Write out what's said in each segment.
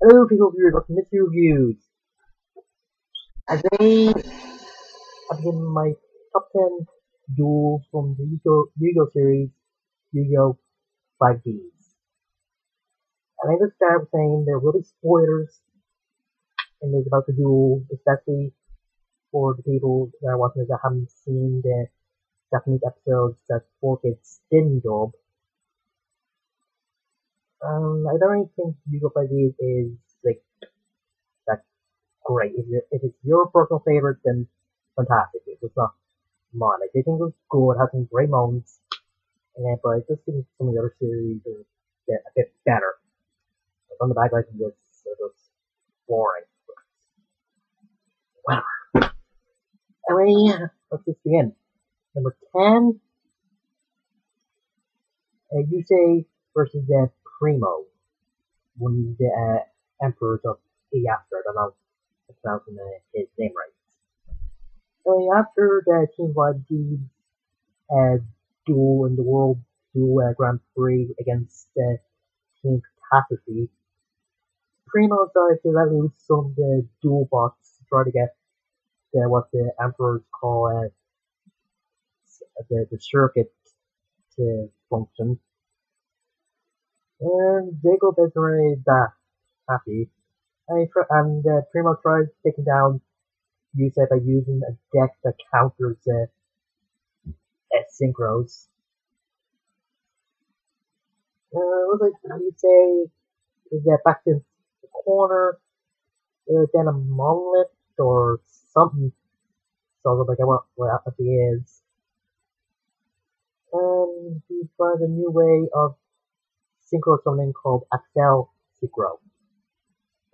Hello, people viewers of Mr. Reviews. I begin my top 10 duels from the Yu-Gi-Oh series, Yu-Gi-Oh! 5Ds. And I just start with saying there will be spoilers in this about the duel, especially for the people that are watching this that haven't seen the Japanese episodes that 4Kids didn't dub. I don't really think Yu-Gi-Oh! 5Ds is like that great. If it's your personal favorite, then fantastic. If it's not mine, like, I think it was good, had some great moments, but I just think some of the other series are a bit better. Like, on the bad guys in this are just boring. Wow. Anyway, let's just begin. Number 10, Yusei versus Primo, one of the emperors of Iyastra. I don't know if I'm pronouncing his name right. So after the Team 5G duel in the World Duel Grand Prix against Team Catastrophe, Primo decided to let loose some of the duel bots to try to get what the Emperors call the circuit to function. And Jacob isn't really that happy. And Primo tried taking down Yusei by using a deck that counters synchros. Looks like Yusei is back in the corner, then a monolith or something. So like what he is. And he finds a new way of synchro something called Axel Synchro.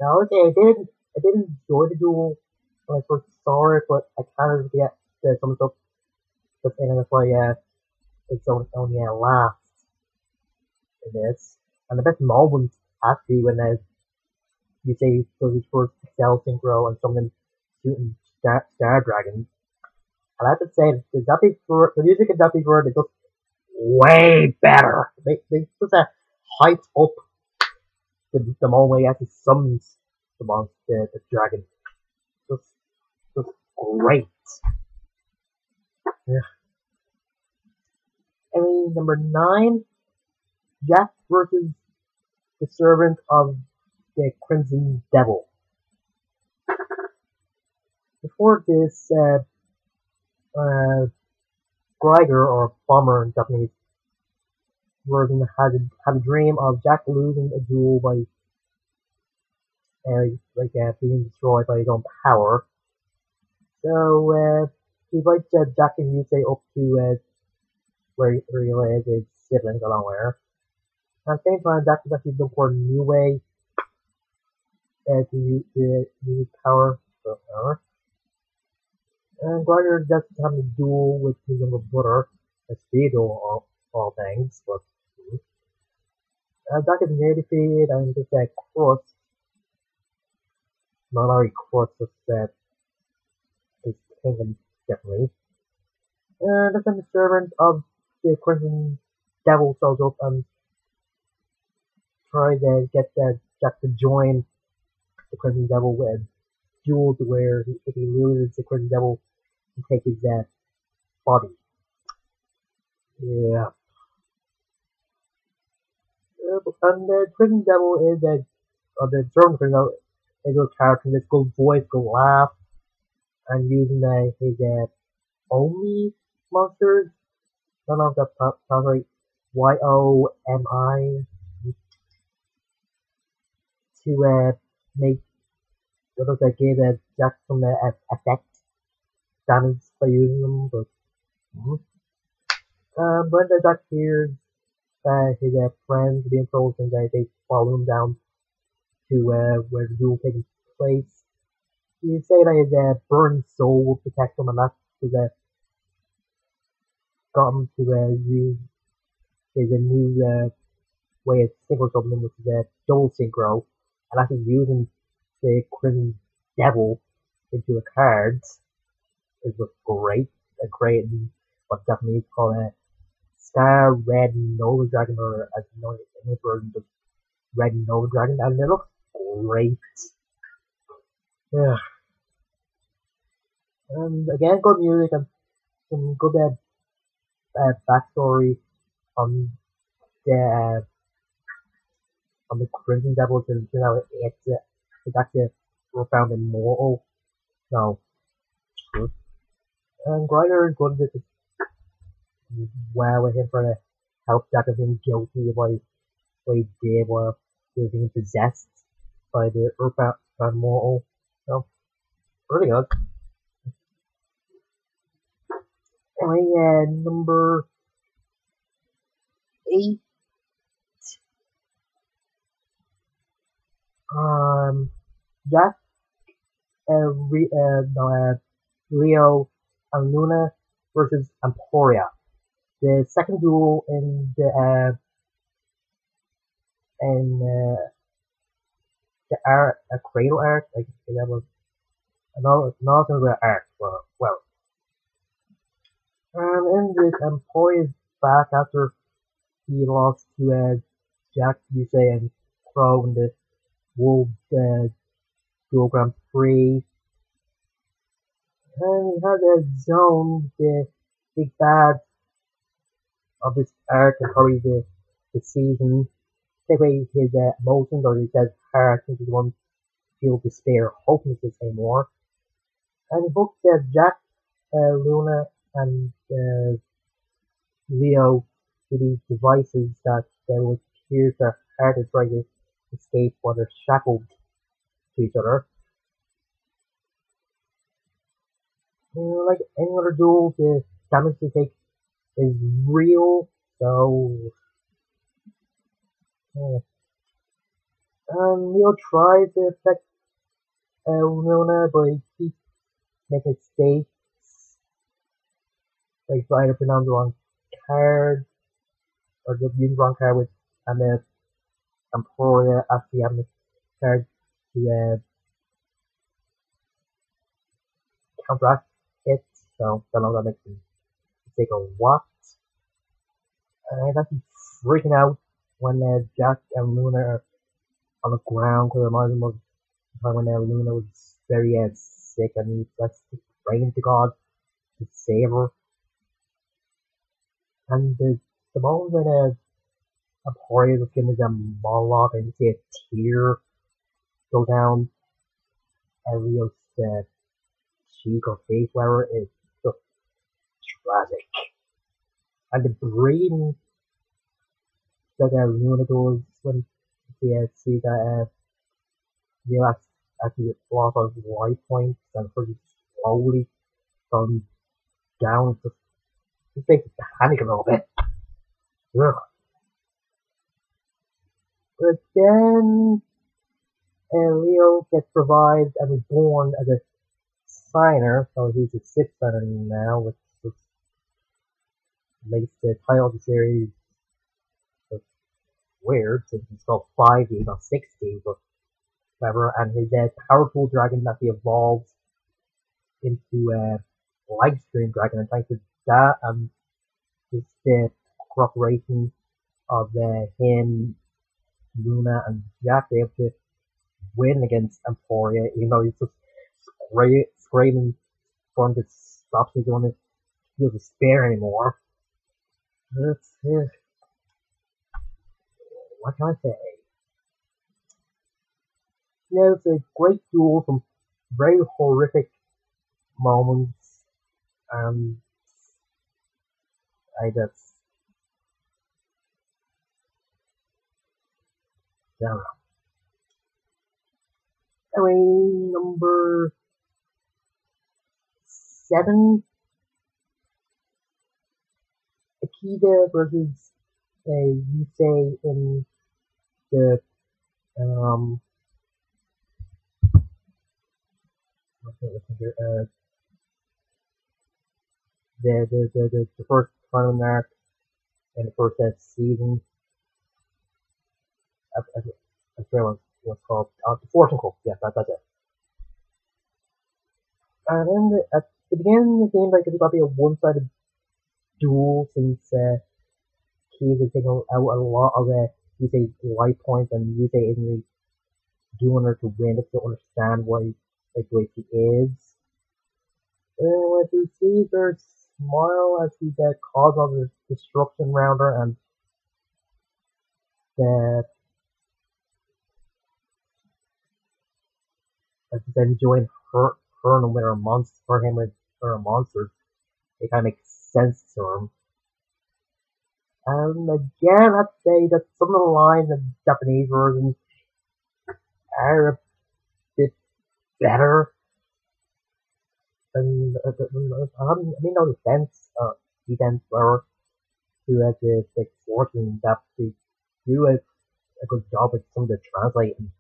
Now, okay, I didn't enjoy the duel when I first saw it, but I kind of get some stuff that's in it. That's why it's only last in this. And the best moment actually when you say does his first Axel Synchro and someone shooting Star Dragon. And I have to say the music in Japanese word is just way better. They just hype up the moment he actually summons the dragon. Just great. Yeah. Anyway, number 9, Jack versus the servant of the Crimson Devil. Before this, Griger, or Bomber in Japanese version, had a dream of Jack losing a duel by being destroyed by his own power. So he invites Jack and Yusei up to where he lives with his siblings along with her. At the same time, Jack is actually looking for a new way to use power for her. And Grider just having a duel with his younger brother, a Speedo, all things, but Jack is near defeated and just crust. Not only crust, just his kingdom, definitely. And then the servant of the Crimson Devil shows up and tries to get Jack to join the Crimson Devil with a duel to where if he loses, the Crimson Devil can take his body. Yeah. And the Crimson Devil is the servant Crimson Devil is a character that's good voice, good laugh, and using his Omi monsters. I don't know if that sounds right. YOMI to make give Jack some effect damage by using them, but when the Jack hears his friends being frozen, they follow him down to where the duel taking place. You say that his burning soul will protect him, and that's got him to use his new way of synchro something, which is dual synchro, and actually using the Crimson Devil into a card is just great. Creating what Japanese call a Star Red Nova Dragon, or as known in English version, just Red Nova Dragon, and it looks great. Yeah. And again, good music and some good backstory on the Crimson Devils, and it's actually were found immortal. No, true. And Grider is good at it as well with him trying to help Jack of him guilty of what he did while he was being possessed by the Earthbound Immortal. So, really good. Anyway, number 8. Jack, Leo and Luna versus Emporia. The second duel in the arc, a cradle arc, like that was another arc. Well, in this, Emporia is back after he lost to Jack, Yusei, and Crow in the World Duel Grand Prix. And he had Zone, the big bad of this arc, and probably the season. Take away his emotions or his heart, since he won't feel despair, hopelessness anymore. And he booked Jack, Luna, and Leo to these devices that would pierce their heart and try to escape while they're shackled to each other. Like any other duel, the damage they take is real, so Leo tries to affect Luna, but he keeps making mistakes, like either pronounce the wrong card or just use the wrong card with Emporia actually having the card to counteract it, so don't know if that makes me mistake or what. I'm actually freaking out when Jack and Luna are on the ground, because it reminds me of the time when Luna was very sick and he was praying to God to save her. And the moment when Emporia was giving a monologue and you see a tear go down Leo's cheek or face, whatever, is just tragic. And the breathing that Luna does when you see that Leo actually lost on his life points and pretty slowly going down, just makes me panic a little bit. Ugh. But then Leo gets revived and is born as a signer, so he's a 6th signer now, which makes the title of the series weird, since it's called 5D, not 6D, but whatever. And his powerful dragon that he evolves into a live stream dragon, and thanks to that and just the cooperation of him, Luna, and Jack, they have to win against Emporia, even though he's just screaming for him to stop, so he doesn't feel despair anymore. That's it. What can I say? Yeah, it's a great duel, some very horrific moments, and I just don't know. Anyway, number 7, Akita versus Yusei in the the first tournament arc in the first season. I forget what's called the Fortune Cup. Yeah, that's it. And then at the beginning of the game, like it's about to be a one-sided duel, since Keys is taking out a lot of Yusei's life points, and Yusei isn't really doing her to win just to understand why like the way she is. When she sees her smile as she causes all this destruction around her and that she's enjoying her with her monster, for him with her monsters, it kind of makes sense to him. And again, I'd say that some of the lines in the Japanese version are a bit better. And I mean, no defense for who has the fortune that they do a good job with some of the translating,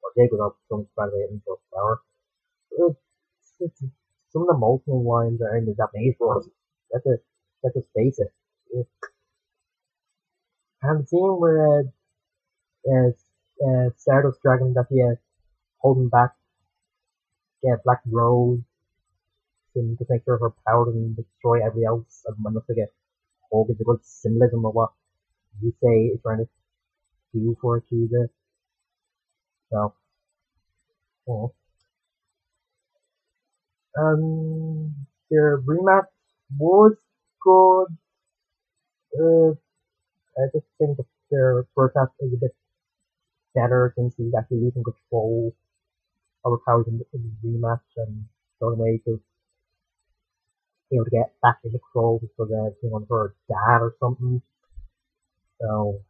or they good job with some translating for power. It's, some of the emotional lines are in the Japanese version. Let's just face it. And the scene where Stardust Dragon that he holding back Black Rose and to make sure her power doesn't destroy everybody else, and when looks like a Hulk is a good symbolism of what you say is trying to do for Akiza. So, well. Their rematch was good. I just think that their first half is a bit better since he's actually losing control of her powers in the rematch and the only way to be able to get back in control because of her dad or something. So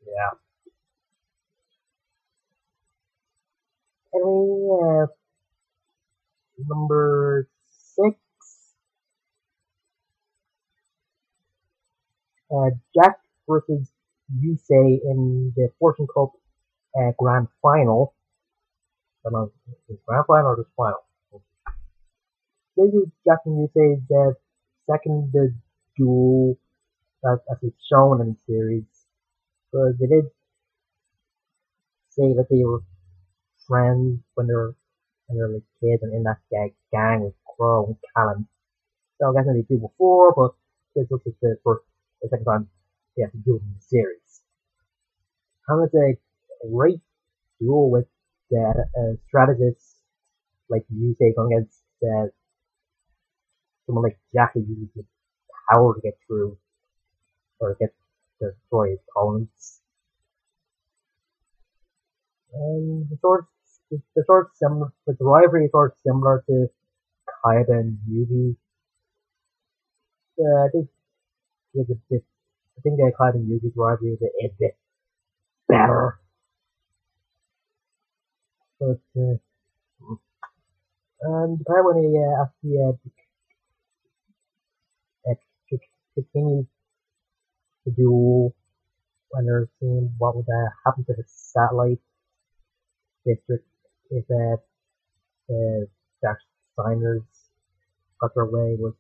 yeah. Anyway, number 6, Jack versus Yusei in the Fortune Cup Grand Final. I don't know, is it Grand Final or just Final? This is Jack and Yusei's second duel as it's shown in the series. But they did say that they were friends when they were like kids and in that gang with Crow and Callum. So I guess they did before, but this was just the second time they have to do it in the series. And it's a great duel with the strategists like Yusei going against someone like Jack who uses the power to get through or get to destroy his opponents. And the sort similar, the rivalry is sort of similar to Kaiba and Yugi. I think Kaiba and Yugi's rivalry is a bit better. But and the part when he actually continues to do when they're seeing what would happen to the satellite district if the Jack Steiners got their way was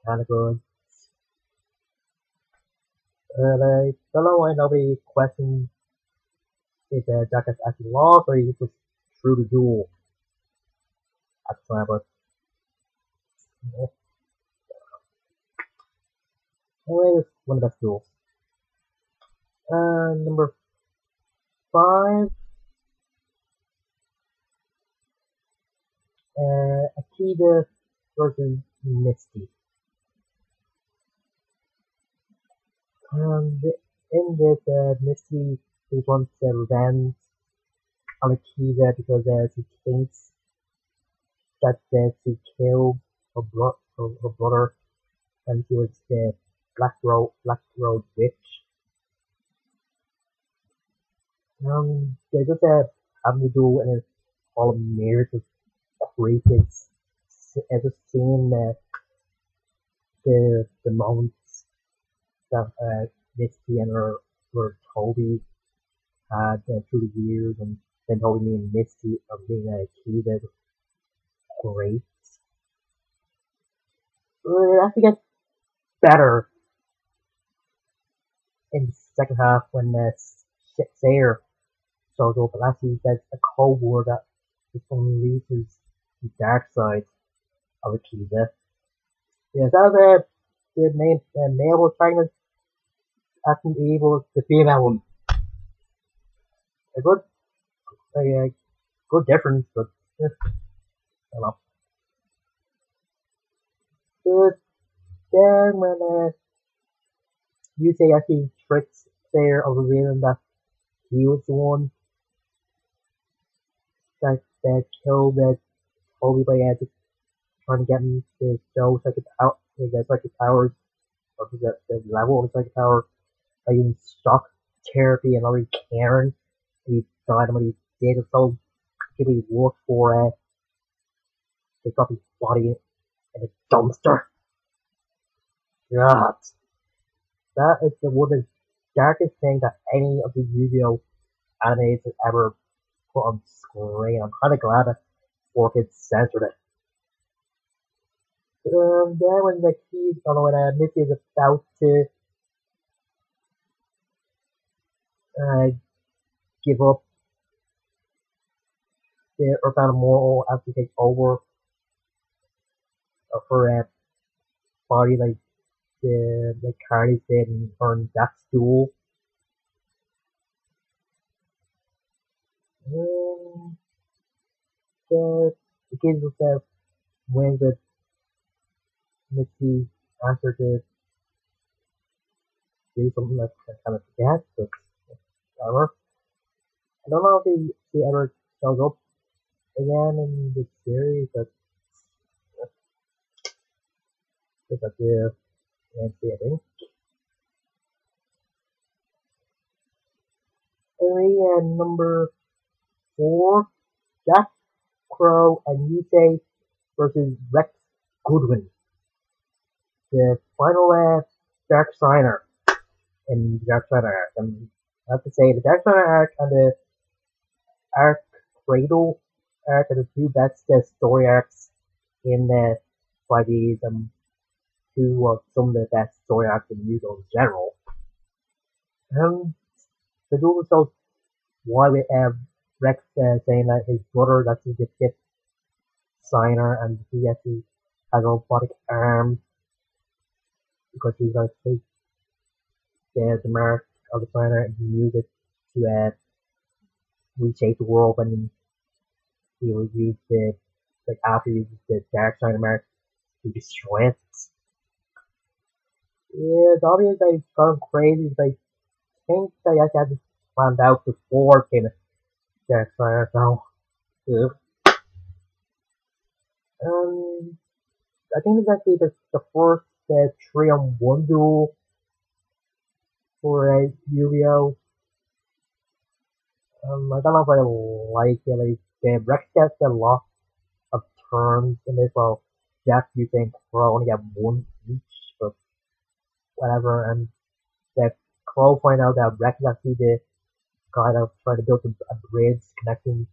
kind of good. I don't know why nobody questions if Jack has actually lost or he just threw the duel at the time, but anyway, it's one of the best duels. Number 5, Akita versus Misty. In this, Misty wants revenge on Akita because she thinks that she killed her brother and she was the Black Road Witch. They just having to do and it's all of mirrors of creepy. Just seeing the moments that Misty and her Toby had through the years, and then Toby and Misty are being Akiva great. It actually gets better in the second half when Sayer shows up and actually says a code word that just unleashes the dark side of Akiva. Yeah, that was the main male protagonist acting evil, the female one. a a good difference, but I don't know. But then when Yusei actually tricks Claire of revealing that he was the one that killed Toby by just trying to get him to show psychic powers, or the level of psychic power, by using shock therapy and already caring. He died and what he did was so he worked for they got his body in a dumpster. God, that is the one of the darkest thing that any of the Yu-Gi-Oh animes has ever put on screen. I'm kind of glad that 4Kids censored it. Then when the keys, I don't know, when Missy is about to uh, give up the Urbana Moral after take over of her body, like Carly did in her Jack's duel. Um, the kids will wins with Missy after to do something that I kind of forget, but whatever. I don't know if he ever shows up again in this series, but that's the see, I think. Area number 4, Jack Crow and Yusei versus Rex Goodwin. The final Dark Signer in the Dark Signer arc. And I have to say, the Dark Signer arc and the Arc Cradle arc are the two best story arcs in the 5Ds and two of some of the best story arcs in Yu-Gi-Oh! In general. The duel shows why we have Rex saying that his brother, that's the fifth signer, and he actually has a robotic arm because he's going to take the mark of the signer and use it to reshape the world, and he will use after he uses the dark signer mark to destroy it. Yeah, the audience has gone crazy. They think they actually had this planned out before came dark signer, so I think it's actually the first 3-on-1 duel for Yu-Gi-Oh! I don't know if I like it. Rex gets a lot of turns in this, while Jack, you think, Crow only get one each, but whatever. And the Crow find out that Rex is actually the guy that tried to build a bridge connecting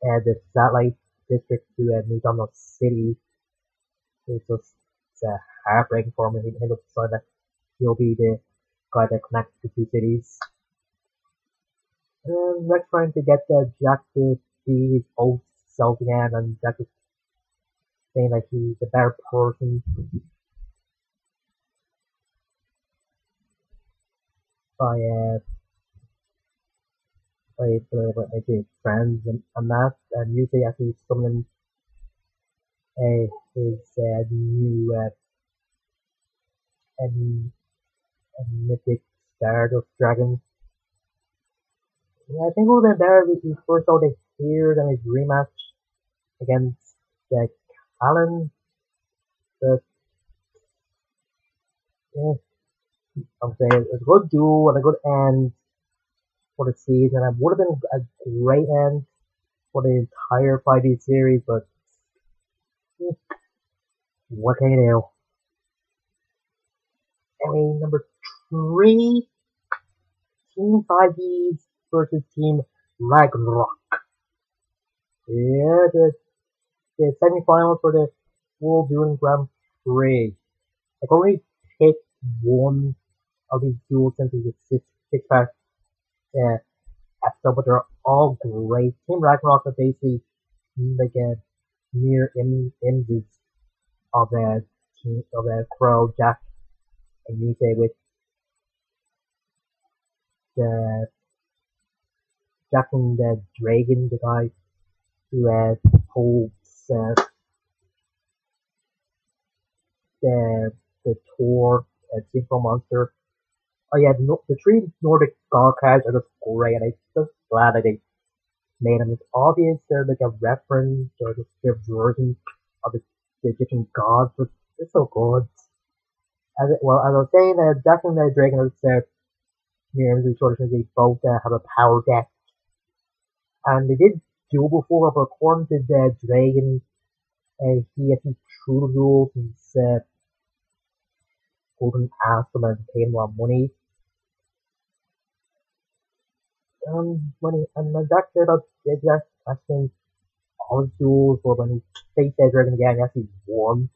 the satellite district to Newton City. It's just heartbreaking for him, and he ends up deciding that he'll be the guy that connects the two cities. Rex trying to get Jack to be his old self again, and Jack is saying that he's a better person by his friends and that, and usually actually summoning his new mythic Stardust Dragon. Yeah, I think it would have been better if he first saw the here than his rematch against Callan. But yeah, I'm saying it's a good duel and a good end for the season. It would have been a great end for the entire 5D series, but what can you do? Anyway, number 3, Team 5Ds versus Team Ragnarok. Yeah, the semi-finals for the World Dueling Grand Prix. I can only pick one of these duels since it's a six-pack episode, but they're all great. Team Ragnarok are basically like mere images of a team of Crow, Jack, and Yusei with Jack and the Dragon, the guy who holds the tour Synchro Monster. Oh yeah, the three Nordic god cards are just great. I'm just glad that they made them. It's obvious they're like a reference or just their version of the different gods, but it's so good. As I was saying, Jack and the Dragon are mirrors each other because they both have a power deck, and they did duel before, but according to the Dragon, he hasn't true the rules since Golden asked him and paid him a lot of money. When Jack said that the exact question, all his duels, but when he faced the Dragon again, he actually won.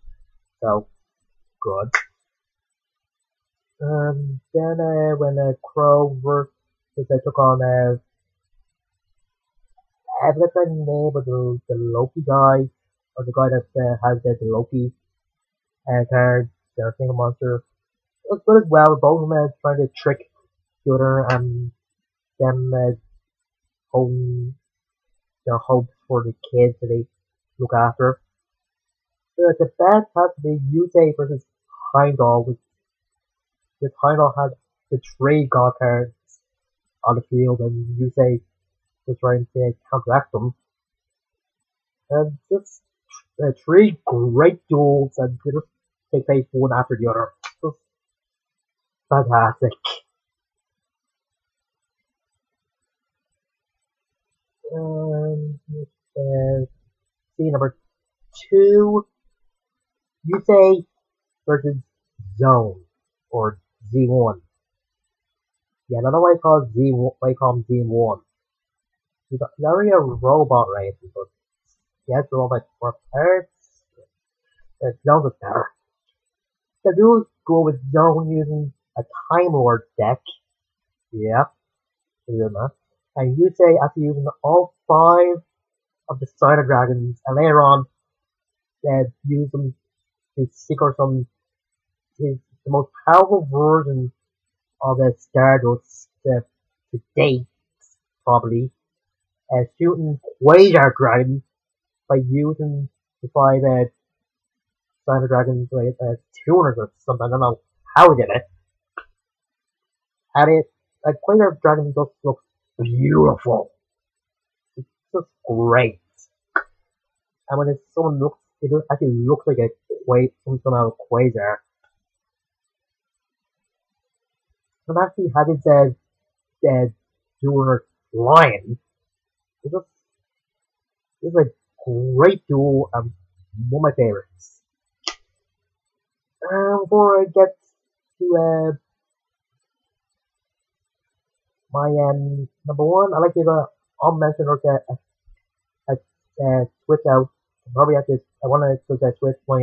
So good. Then when Crow versus took on I forget the name, but the Loki guy or the guy that has the Loki card, the single monster. It was good as well. Both of them trying to trick the other and them holding their hopes for the kids that they look after. The best has to be Yusei versus Heimdall, with Heimdall had the three god cards on the field and Yusei was trying to counteract them. And just three great duels and they just take place one after the other. Just fantastic. Scene number 2, Yusei versus Zone, or Z1. Yeah, I don't know why I call it Z1, why I call him Z1. He's already a robot racer, but he has the robot for parts. Zone's is better. The duels go with Zone using a Time Lord deck. Yep, and Yusei after using all 5 of the Cider Dragons, and later on, use them to secret some is the most powerful version of a Stardust to date, probably, shooting Quasar Dragons by using the 5 Cider Dragons with tuners or something. I don't know how he did it. And Quasar Dragon just looks beautiful. It's just great. And when someone looks, it actually looks like some sort of Quasar. And actually having duel flying, it's a great duel and one of my favorites. Before I get to my number 1, I like to give a mention or switch out. Probably have to. I want to switch my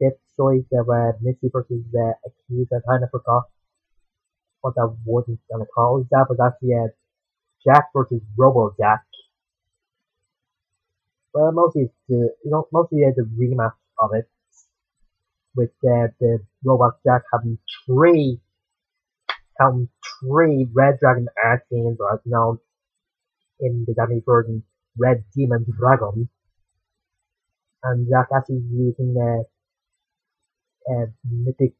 5th choice of Missy versus Akis. I kind of forgot what that wasn't gonna call. That was actually Jack versus Robo Jack. Well, mostly the rematch of it, with the Robot Jack having 3 Red Dragon Archangels, or as known in the Japanese version, Red Demon Dragon, and Jack actually using Mythic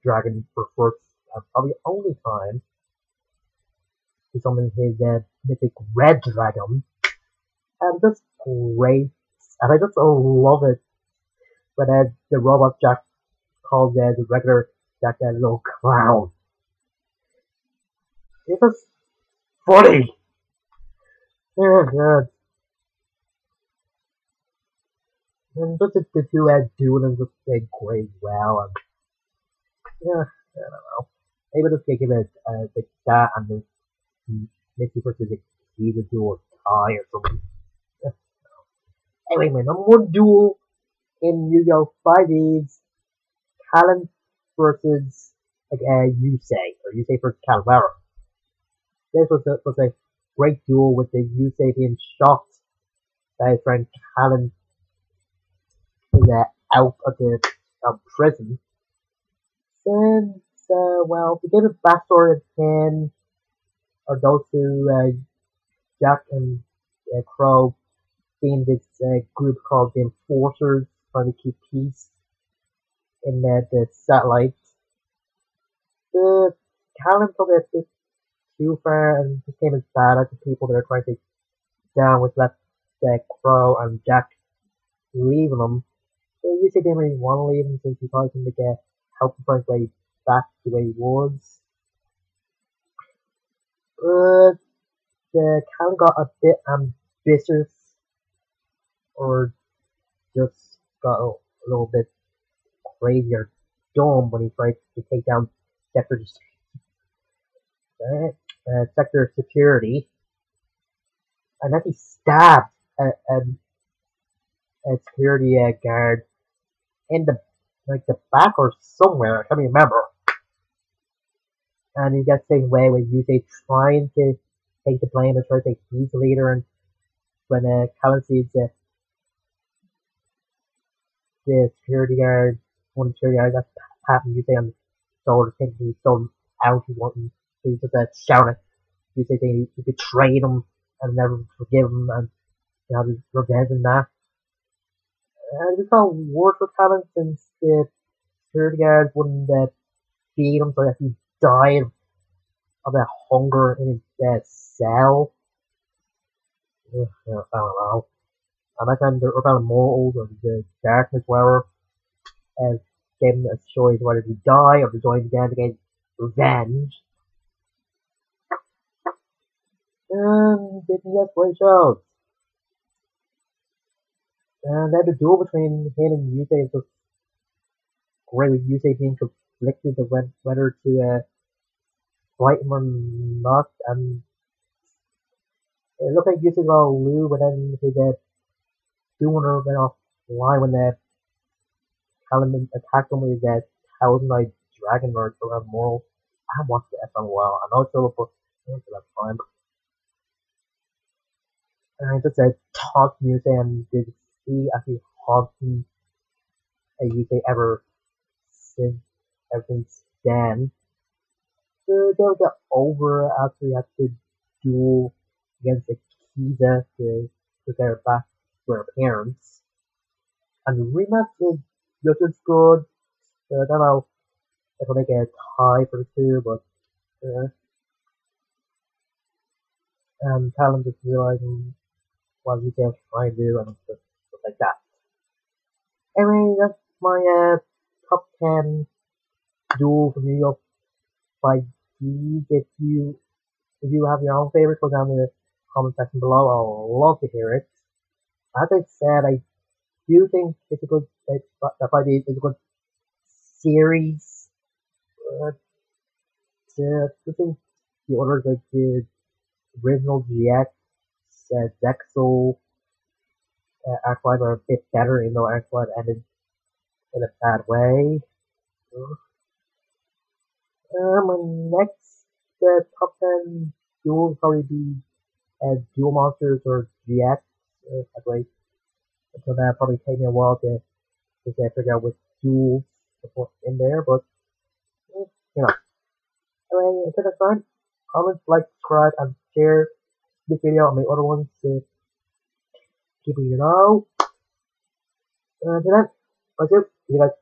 Dragon for first and probably only time to summon his Mythic Red Dragon, and that's great, and I just love it when the Robot Jack calls the regular Jack a little clown. It's just funny. Oh god. And just the 2 dueling just great well, and yeah, I don't know. Maybe just give it like that and the Mickey versus the Kiva duel tie or something. Anyway, my number 1 duel in Yu-Gi-Oh! 5e, Callan versus Yusei, or Yusei versus Calvera. This was a great duel with the Yusei being shocked by his friend Callan is out of the prison. Since well, to give a backstory at 10, or those two, Jack and Crow, being this group called the Enforcers, trying to keep peace in the satellite. The Calvin took it a bit too far and became as bad as the people that are trying to take down, which left Crow and Jack leaving them. So usually didn't really want to leave him since he thought he could help him find his way back to where he was. But the Calvin got a bit ambitious, or just got a little bit crazy or dumb when he tried to take down Sector, Sector Security, and then he stabbed a security guard in the back or somewhere. I can't remember. And he gets taken away with Yusei trying to take the blame and try to take he's the leader. And when Callan sees the security guard, one of the security guards, that's patting Yusei on the shoulder, thinking he's so out, he's just shouting at Yusei saying he betrayed him and never forgive him, and you know, his revenge and that. And it's got worse for Callan since the security guard wouldn't feed him, so that he died of that hunger in his cell. I don't know. And that time they're kind of mold or the darkness, whatever, and gave him a choice whether to die or to join again to get revenge. And didn't get what it shows. And then the duel between him and Yusei is just great, with Yusei being conflicted of whether to fight him or not. And it looked like Yusei got a lose, but then his Dooner went offline when the Callan attacked him with that thousand-eyed dragon or around moral. I haven't watched the F in a while. I know it's over for that time. And I just talked to Yusei, and did he actually haunting a Yusei ever since then. So they'll get over after he had to duel against the Kiza to get her back to her parents. And the rematch is just as good. I don't know if I'll make a tie for the two, but Callan just realizing what Yusei was trying to do, and just like that. Anyway, that's my top 10 duel from New York by G's. If you have your own favorites, go down in the comment section below. I'll love to hear it. As I said, I do think it's a good is a good series. I think the others, like the original GX, Dexel, Act 5 are a bit better, even though Act 5 ended in a bad way. My next top 10 duels will probably be Duel Monsters or GX. Anyway, until that, probably take me a while to figure out which duels to put in there, but you know. Anyway, until next time, comment, like, subscribe, and share this video and my other ones to keep you know. Until then, bye, see you guys.